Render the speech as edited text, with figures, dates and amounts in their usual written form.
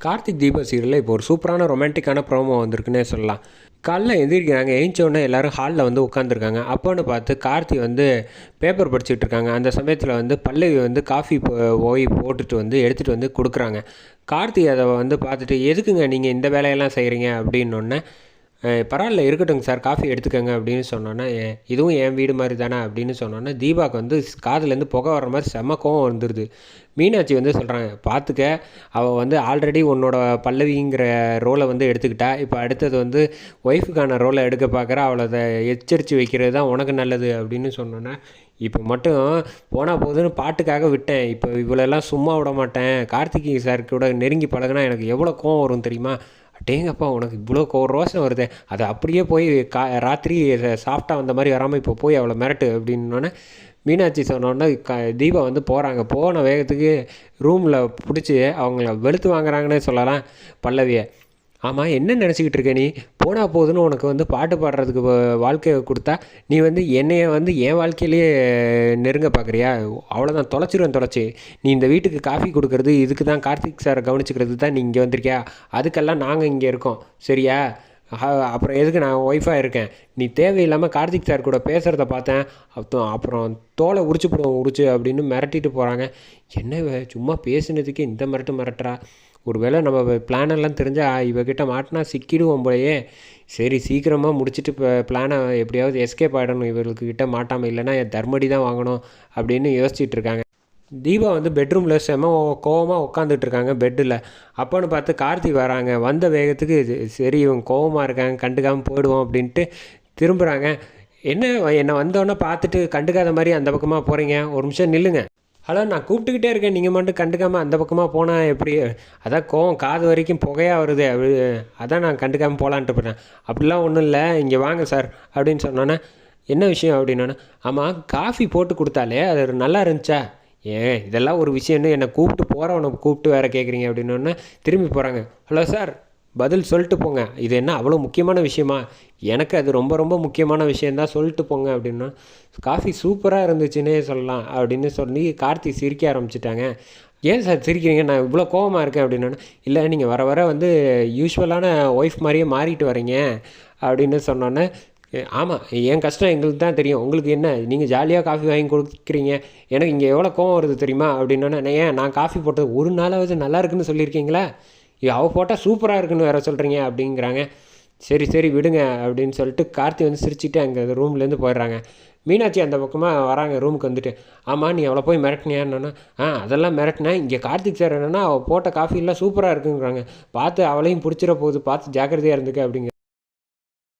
கார்த்திக் தீபா சீரியலில் இப்போ ஒரு சூப்பரான ரொமான்டிக்கான ப்ரோமோ வந்திருக்குன்னே சொல்லலாம். காலைல எந்திரிக்கிறாங்க, எழுந்தோடனே எல்லோரும் ஹாலில் வந்து உட்காந்துருக்காங்க. அப்போன்னு பார்த்து கார்த்தி வந்து பேப்பர் படிச்சுட்டு இருக்காங்க. அந்த சமயத்தில் வந்து பல்லவி வந்து காஃபி போட்டுட்டு வந்து எடுத்துகிட்டு வந்து கொடுக்குறாங்க. கார்த்தி அதை வந்து பார்த்துட்டு, எதுக்குங்க நீங்கள் இந்த வேலையெல்லாம் செய்கிறீங்க அப்படின்னொன்னே, பரவாயில்ல இருக்கட்டுங்க சார், காஃபி எடுத்துக்கோங்க அப்படின்னு சொன்னோன்னே, இதுவும் என் வீடு மாதிரி தானே அப்படின்னு சொன்னோன்னே, தீபாவுக்கு வந்து காதுலேருந்து புகை வர்ற மாதிரி செம்ம கோவம் வந்துடுது. மீனாட்சி வந்து சொல்கிறாங்க, பார்த்துக்க, அவள் வந்து ஆல்ரெடி உன்னோட பல்லவிங்கிற ரோலை வந்து எடுத்துக்கிட்டா, இப்போ அடுத்தது வந்து ஒய்ஃபுக்கான ரோலை எடுக்க பார்க்குற, அவளை அதை எச்சரித்து வைக்கிறது தான் உனக்கு நல்லது அப்படின்னு சொன்னோன்னே, இப்போ மட்டும் போனால் போதுன்னு பாட்டுக்காக விட்டேன், இப்போ இவ்வளோலாம் சும்மா விட மாட்டேன், கார்த்திகை சார் கூட நெருங்கி பழகுனா எனக்கு எவ்வளோ கோவம் வரும் தெரியுமா, அடேங்கப்பா உனக்கு இவ்வளோ ரோஷம் வருது, அதை அப்படியே போய் ராத்திரி சாஃப்டாக வந்த மாதிரி வராமல் இப்போ போய் அவளை மிரட்டு அப்படின்னோடனே, மீனாட்சி சொன்னோடனே தீபா வந்து போகிறாங்க. போன வேகத்துக்கு ரூமில் பிடிச்சி அவங்கள வெளுத்து வாங்குறாங்கன்னே சொல்லலாம் பல்லவியை. ஆமாம், என்ன நினச்சிக்கிட்டு இருக்க நீ, போனால் போதுன்னு உனக்கு வந்து பாட்டு பாடுறதுக்கு வாழ்க்கையை கொடுத்தா, நீ வந்து என்னைய வந்து என் வாழ்க்கையிலேயே நெருங்க பார்க்குறியா, அவ்வளோதான், தொலைச்சி நீ இந்த வீட்டுக்கு காஃபி கொடுக்குறது இதுக்கு தான், கார்த்திக் சாரை கவனிச்சிக்கிறது தான் நீ இங்கே வந்திருக்கியா, அதுக்கெல்லாம் நாங்கள் இங்கே இருக்கோம் சரியா, அப்புறம் எதுக்கு நான் ஒய்ஃபாக இருக்கேன், நீ தேவையில்லாமல் கார்த்திக் சார் கூட பேசுகிறத பார்த்தேன், அப்புறம் தோலை உரிச்சு அப்படின்னு மிரட்டிட்டு போகிறாங்க. என்ன சும்மா பேசுனதுக்கு இந்த மிரட்டுறா, ஒரு வேளை நம்ம பிளானெல்லாம் தெரிஞ்சால் இவகிட்ட மாட்டினா சிக்கிடுவோம் போலையே, சரி சீக்கிரமாக முடிச்சுட்டு இப்போ பிளானை எப்படியாவது எஸ்கேப் ஆகிடணும், இவர்களுக்கு கிட்ட மாட்டாமல், இல்லைன்னா என் தர்மடி தான் வாங்கணும் அப்படின்னு யோசிச்சுட்டு இருக்காங்க. தீபா வந்து பெட்ரூமில் கோவமாக உட்காந்துட்ருக்காங்க பெட்டில். அப்போன்னு பார்த்து கார்த்தி வராங்க. வந்த வேகத்துக்கு சரி இவங்க கோவமாக இருக்காங்க, கண்டுக்காமல் போயிடுவோம் அப்படின்ட்டு திரும்புகிறாங்க. என்னை வந்தோன்னே பார்த்துட்டு கண்டுக்காத மாதிரி அந்த பக்கமாக போகிறீங்க, ஒரு நிமிஷம் நில்லுங்க. ஹலோ, நான் கூப்பிட்டுக்கிட்டே இருக்கேன், நீங்கள் மட்டும் கண்டுக்காமல் அந்த பக்கமாக போனால் எப்படி, அதான் கோவம் காது வரைக்கும் புகையாக வருது, அதான் நான் கண்டுக்காமல் போகலான்ட்டு போகிறேன். அப்படிலாம் ஒன்றும் இல்லை, இங்கே வாங்க சார் அப்படின்னு சொன்னோன்னே, என்ன விஷயம் அப்படின்னோன்னே, ஆமாம் காஃபி போட்டு கொடுத்தாலே அது நல்லா இருந்துச்சா, இதெல்லாம் ஒரு விஷயம்னு என்னை கூப்பிட்டு போகிறவனை கூப்பிட்டு வேறு கேட்குறீங்க அப்படின்னோடனே திரும்பி போகிறாங்க. ஹலோ சார், பதில் சொல்லிட்டு போங்க, இது என்ன அவ்வளோ முக்கியமான விஷயமா, எனக்கு அது ரொம்ப ரொம்ப முக்கியமான விஷயந்தான், சொல்லிட்டு போங்க அப்படின்னா, காஃபி சூப்பராக இருந்துச்சுன்னே சொல்லலாம் அப்படின்னு சொல்லி கார்த்தி சிரிக்க ஆரம்பிச்சிட்டாங்க. ஏன் சார் சிரிக்கிறீங்க, நான் இவ்வளோ கோவமாக இருக்கேன் அப்படின்னா, இல்லை நீங்கள் வர வர வந்து யூஸ்வலான ஒய்ஃப் மாதிரியே மாறிட்டு வரீங்க அப்படின்னு சொன்னோன்னே, ஆமாம் என் கஷ்டம் எங்களுக்கு தான் தெரியும், உங்களுக்கு என்ன, நீங்கள் ஜாலியாக காஃபி வாங்கி கொடுக்குறீங்க, எனக்கு இங்கே எவ்வளோ கோவம் வருது தெரியுமா அப்படின்னோன்னே, ஏன் நான் காஃபி போட்டது ஒரு நாளாவது நல்லா இருக்குன்னு சொல்லியிருக்கீங்களா, அவள் போட்டால் சூப்பராக இருக்குன்னு வேறு சொல்கிறீங்க அப்படிங்கிறாங்க. சரி விடுங்க அப்படின்னு சொல்லிட்டு கார்த்தி வந்து சிரிச்சுட்டு அங்கே ரூம்லேருந்து போயிடுறாங்க. மீனாட்சி அந்த பக்கமாக வராங்க ரூமுக்கு வந்துட்டு, ஆமாம் நீ அவளை போய் மிரட்டினியான்னா, அதெல்லாம் மிரட்டினேன், இங்கே கார்த்திக் சார் என்னென்னா அவள் போட்ட காஃபிலாம் சூப்பராக இருக்குங்கிறாங்க, பார்த்து அவளையும் பிடிச்சிட போகுது, பார்த்து ஜாக்கிரதையாக இருந்துக்க அப்படிங்க.